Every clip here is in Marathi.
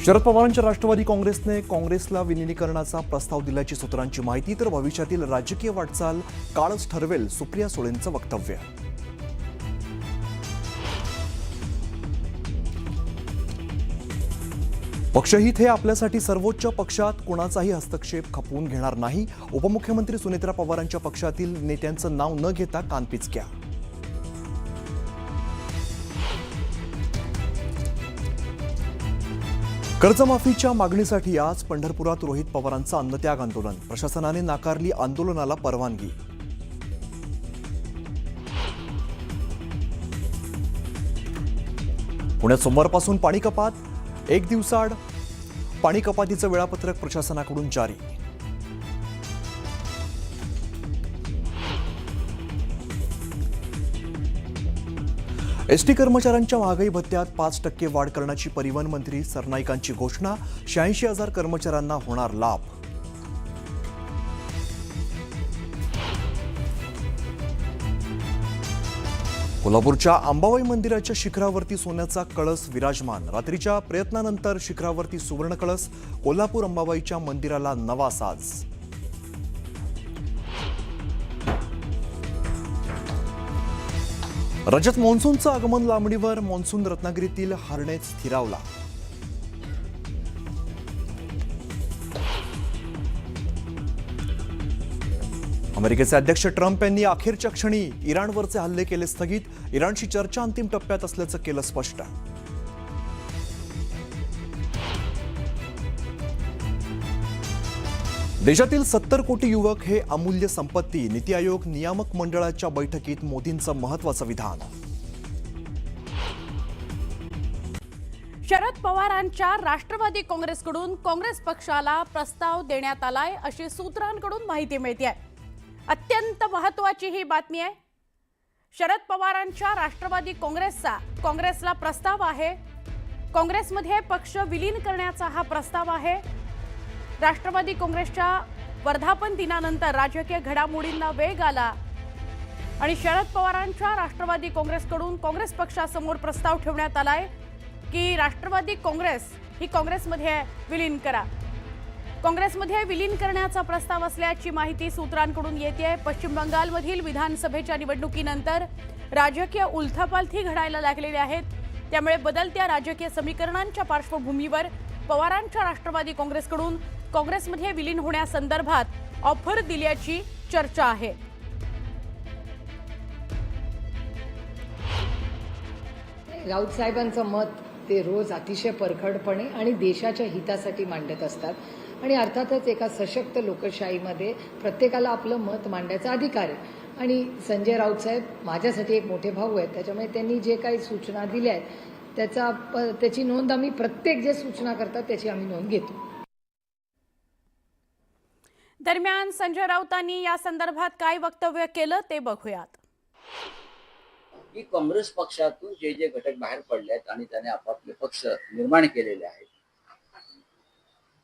शरद पवारांच्या राष्ट्रवादी काँग्रेसने काँग्रेसला विलीनीकरणाचा प्रस्ताव दिल्याची सूत्रांची माहिती, तर भविष्यातील राजकीय वाटचाल काळच ठरवेल, सुप्रिया सुळेंचं वक्तव्य. पक्षहित हे आपल्यासाठी सर्वोच्च, पक्षात कोणाचाही हस्तक्षेप खपवून घेणार नाही. उपमुख्यमंत्री सुनेत्रा पवारांच्या पक्षातील नेत्यांचं नाव न घेता कानपिचक्या. कर्जमाफीच्या मागणीसाठी आज पंढरपुरात रोहित पवारांचं अन्नत्याग आंदोलन. प्रशासनाने नाकारली आंदोलनाला परवानगी. पुण्यात सोमवारपासून पाणी कपात. 1 दिवसाआड पाणी कपातीचं वेळापत्रक प्रशासनाकडून जारी. एसटी कर्मचाऱ्यांच्या महागाई भत्त्यात 5% वाढ करण्याची परिवहन मंत्री सरनाईकांची घोषणा. 86,000 कर्मचाऱ्यांना होणार लाभ. कोल्हापूरच्या अंबाबाई मंदिराच्या शिखरावरती सोन्याचा कळस विराजमान. रात्रीच्या प्रयत्नानंतर शिखरावरती सुवर्ण कळस. कोल्हापूर अंबाबाईच्या मंदिराला नवा साज. राज्यात मान्सूनचं आगमन लांबणीवर. मान्सून रत्नागिरीतील हरणेत स्थिरावला. अमेरिकेचे अध्यक्ष ट्रम्प यांनी अखेरच्या क्षणी इराणवरचे हल्ले केले स्थगित. इराणशी चर्चा अंतिम टप्प्यात असल्याचं केलं स्पष्ट. देशातील 70 कोटी युवक हे अमूल्य संपत्ती. नीती आयोग नियामक मंडळाच्या बैठकीत मोदींचं महत्त्वाचं विधान. शरद पवारांच्या राष्ट्रवादी काँग्रेसकडून काँग्रेस पक्षाला प्रस्ताव देण्यात आलाय अशी सूत्रांकडून माहिती मिळते आहे. अत्यंत महत्त्वाची ही बातमी आहे. शरद पवारांच्या राष्ट्रवादी काँग्रेसला प्रस्ताव आहे. काँग्रेसमध्ये पक्ष विलीन करण्याचा हा प्रस्ताव आहे. राष्ट्रवादी काँग्रेसच्या वर्धापन दिनानंतर राजकीय घडामोडींना वेग आला आणि शरद पवारांच्या राष्ट्रवादी काँग्रेसकडून काँग्रेस पक्षासमोर प्रस्ताव ठेवण्यात आलाय की राष्ट्रवादी काँग्रेस ही काँग्रेसमध्ये विलीन करा. काँग्रेसमध्ये विलीन करण्याचा प्रस्ताव असल्याची माहिती सूत्रांकडून येते. पश्चिम बंगालमधील विधानसभेच्या निवडणुकीनंतर राजकीय उलथापालथी घडायला लागलेल्या आहेत. त्यामुळे बदलत्या राजकीय समीकरणांच्या पार्श्वभूमीवर पवारांच्या राष्ट्रवादी काँग्रेसकडून काँग्रेसमध्ये विलीन होण्यासंदर्भात ऑफर दिल्याची चर्चा आहे. राऊत साहेबांचं मत ते रोज अतिशय परखडपणे आणि देशाच्या हितासाठी मांडत असतात आणि अर्थातच एका सशक्त लोकशाहीमध्ये प्रत्येकाला आपलं मत मांडायचा अधिकार आहे. आणि संजय राऊत साहेब माझ्यासाठी एक मोठे भाऊ आहेत, त्याच्यामुळे त्यांनी जे काही सूचना दिल्या आहेत त्याची नोंद आम्ही प्रत्येक जे सूचना करतात त्याची आम्ही नोंद घेतो. दरम्यान संजय राऊतांनी या संदर्भात काय वक्तव्य केलं ते बघूयात. की काँग्रेस पक्षातून जे जे घटक बाहेर पडले आहेत आणि त्याने आपापले पक्ष निर्माण केलेले आहेत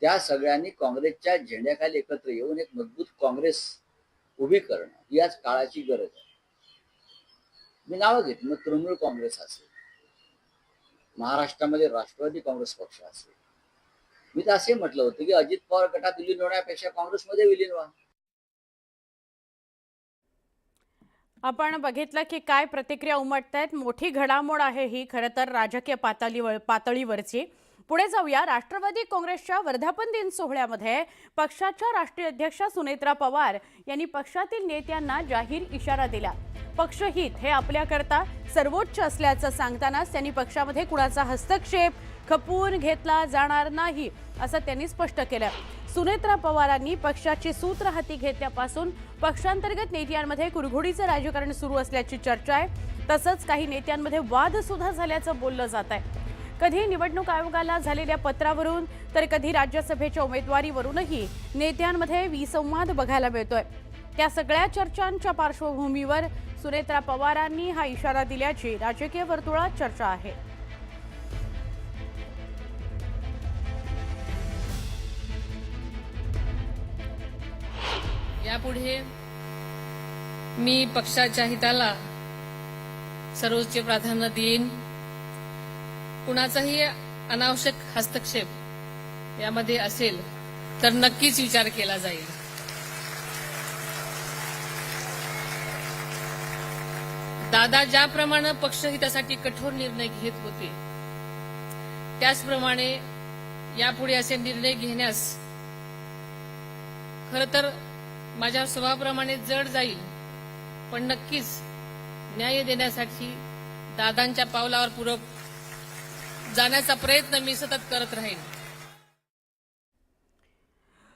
त्या सगळ्यांनी काँग्रेसच्या झेंड्याखाली एकत्र येऊन एक मजबूत काँग्रेस उभी करणं ही आज काळाची गरज आहे. मी नावं घेतली, मग तृणमूल काँग्रेस असेल, महाराष्ट्रामध्ये राष्ट्रवादी काँग्रेस पक्ष असेल. मी तर असे म्हटलं होतं की अजित पवार गटात विलीन होण्यापेक्षा काँग्रेसमध्ये विलीन व्हा. आपण बघितलं की काय प्रतिक्रिया उमटतायत. मोठी घडामोड आहे ही खरं तर राजकीय पातळीवरची. पुढे जाऊया. राष्ट्रवादी काँग्रेसच्या वर्धापन दिन सोहळ्यामध्ये पक्षाच्या राष्ट्रीय अध्यक्षा सुनेत्रा पवार यांनी पक्षातील नेत्यांना जाहीर इशारा दिला. पक्षहित हे आपल्याकरता सर्वोच्च असल्याचं सांगतानाच त्यांनी पक्षामध्ये कुणाचा हस्तक्षेप खपवून घेतला जाणार नाही असं त्यांनी स्पष्ट केलं. सुनेत्रा पवारांनी पक्षाची सूत्र हाती घेतल्यापासून पक्षांतर्गत नेत्यांमध्ये कुरघोडीचं राजकारण सुरू असल्याची चर्चा आहे. तसंच काही नेत्यांमध्ये वाद सुद्धा झाल्याचं बोललं जात आहे. कधी निवडणूक आयोगाला झालेल्या पत्रावरून तर कधी राज्यसभेच्या उमेदवारीवरूनही नेत्यांमध्ये विसंवाद बघायला मिळतोय. त्या सगळ्या चर्चांच्या पार्श्वभूमीवर सुनेत्रा पवारांनी हा इशारा दिल्याची राजकीय वर्तुळात चर्चा आहे. यापुढे मी पक्षाच्या हिताला सर्वोच्च प्राधान्य देईन. कुणाचाही अनावश्यक हस्तक्षेप यामध्ये असेल तर नक्कीच विचार केला जाईल. दादा ज्याप्रमाणे पक्षहितासाठी कठोर निर्णय घेत होते त्याचप्रमाणे यापुढे असे निर्णय घेण्यास खरं तर माझ्या स्वभावाप्रमाणे जड जाईल, पण नक्कीच न्याय देण्यासाठी दादांच्या पावलावर पूरक जाण्याचा प्रयत्न मी सतत करत राहीन.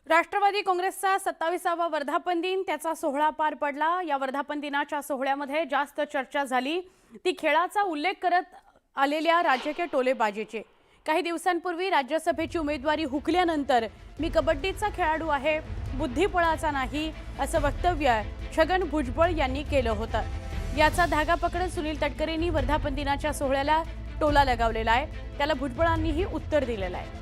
राष्ट्रवादी काँग्रेसचा 27वा वर्धापन दिन त्याचा सोहळा पार पडला. या वर्धापन दिनाच्या सोहळ्यामध्ये जास्त चर्चा झाली ती खेळाचा उल्लेख करत आलेल्या राजकीय टोलेबाजीची. काही दिवसांपूर्वी राज्यसभेची उमेदवारी हुकल्यानंतर मी कबड्डीचा खेळाडू आहे, बुद्धिबळाचा नाही असं वक्तव्य छगन भुजबळ यांनी केलं होतं. याचा धागा पकडत सुनील तटकरेंनी वर्धापन दिनाच्या सोहळ्याला टोला लगावलेला आहे. त्याला भुजबळांनीही उत्तर दिलेलं आहे.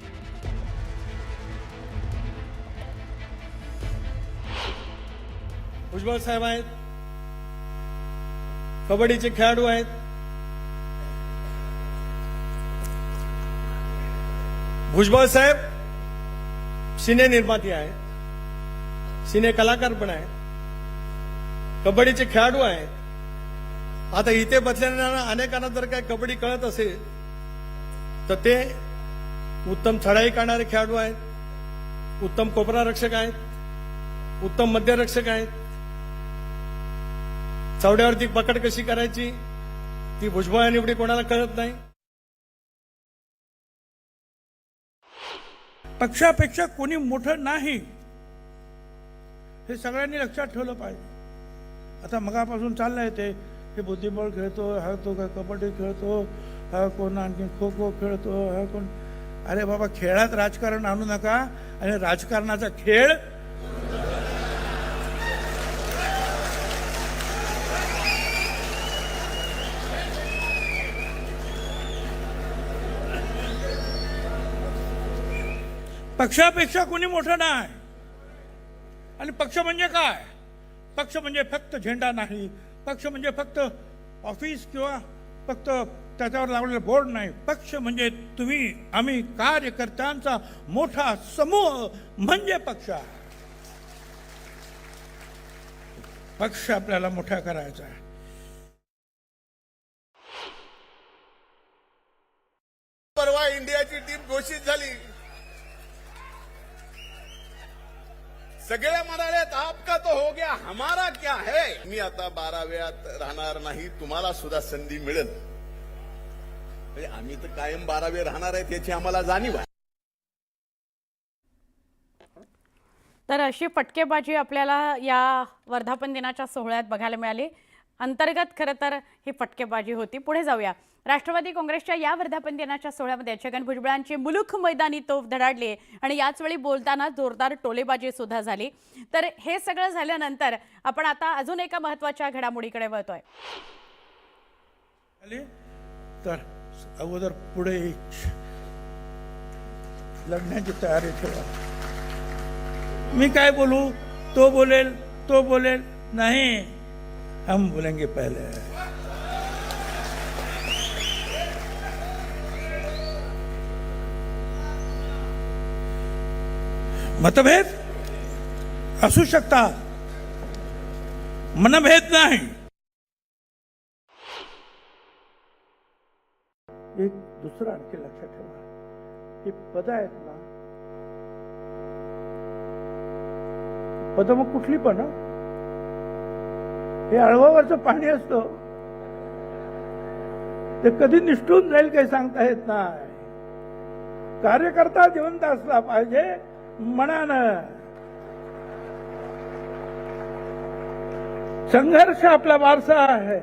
भुजबळ साहेब आहेत, कबड्डीचे खेळाडू आहेत. भुजबळ साहेब सिने निर्माती आहेत, सिने कलाकार पण आहेत, कबड्डीचे खेळाडू आहेत. आता इथे बसलेल्या अनेकांना जर काय कबड्डी कळत असेल तर ते उत्तम चढाई करणारे खेळाडू आहेत, उत्तम कोपरा रक्षक आहेत, उत्तम मध्यरक्षक आहेत. चवड्यावरती पकड कशी करायची ती भुजबळ आणि एवढी कोणाला कळत नाही. पक्षापेक्षा कोणी मोठं नाही हे सगळ्यांनी लक्षात ठेवलं पाहिजे. आता मगापासून चाललंय ते हे बुद्धिबळ खेळतो, हा तो काय कबड्डी खेळतो, हा कोण आणखी खो खो खेळतो, हा कोण. अरे बाबा, खेळात राजकारण आणू नका. आणि राजकारणाचा खेळ पक्षापेक्षा कोणी मोठं नाही. आणि पक्ष म्हणजे काय? पक्ष म्हणजे फक्त झेंडा नाही, पक्ष म्हणजे फक्त ऑफिस किंवा फक्त त्याच्यावर लावलेलं बोर्ड नाही. पक्ष म्हणजे तुम्ही आम्ही कार्यकर्त्यांचा मोठा समूह म्हणजे पक्ष. पक्ष आपल्याला मोठा करायचा आहे. परवा इंडियाची टीम घोषित झाली. सगळे म्हणाले आपका तो हो गया, हमारा क्या है. मी आता 12व्यात राहणार नाही, तुम्हाला सुद्धा संधी मिळेल. आम्ही तर कायम 12वे राहणार आहेत याची आम्हाला जाणीव आहे. तर अशी फटकेबाजी आपल्याला या वर्धापन दिनाच्या सोहळ्यात बघायला मिळाली. अंतर्गत खरं तर ही फटकेबाजी होती. पुढे जाऊया. राष्ट्रवादी काँग्रेसच्या या वर्धापन दिनाच्या सोहळ्यामध्ये छगन भुजबळांची मुलूख मैदानी तोफ धडाडली आणि याचवेळी बोलताना जोरदार टोलेबाजी सुद्धा झाली. तर हे सगळं झाल्यानंतर आपण आता अजून एका महत्त्वाच्या घडामोडीकडे वळतोय. तर अगोदर पुढे लढण्याची तयारी ठेवा. मी काय बोलू, तो बोलेल, तो बोलेल, नाही, हम बोलेंगे पहले. मतभेद असू शकतात, मनभेद नाही. एक दुसरं आणखी लक्षात ठेवा, ही पद आहेत ना, पद मग कुठली पण, हे अळवावरचं पाणी असतं, ते कधी निष्ठून जाईल काही सांगता येत नाही. कार्यकर्ता जिवंत असला पाहिजे मनानं. संघर्ष आपला वारसा आहे.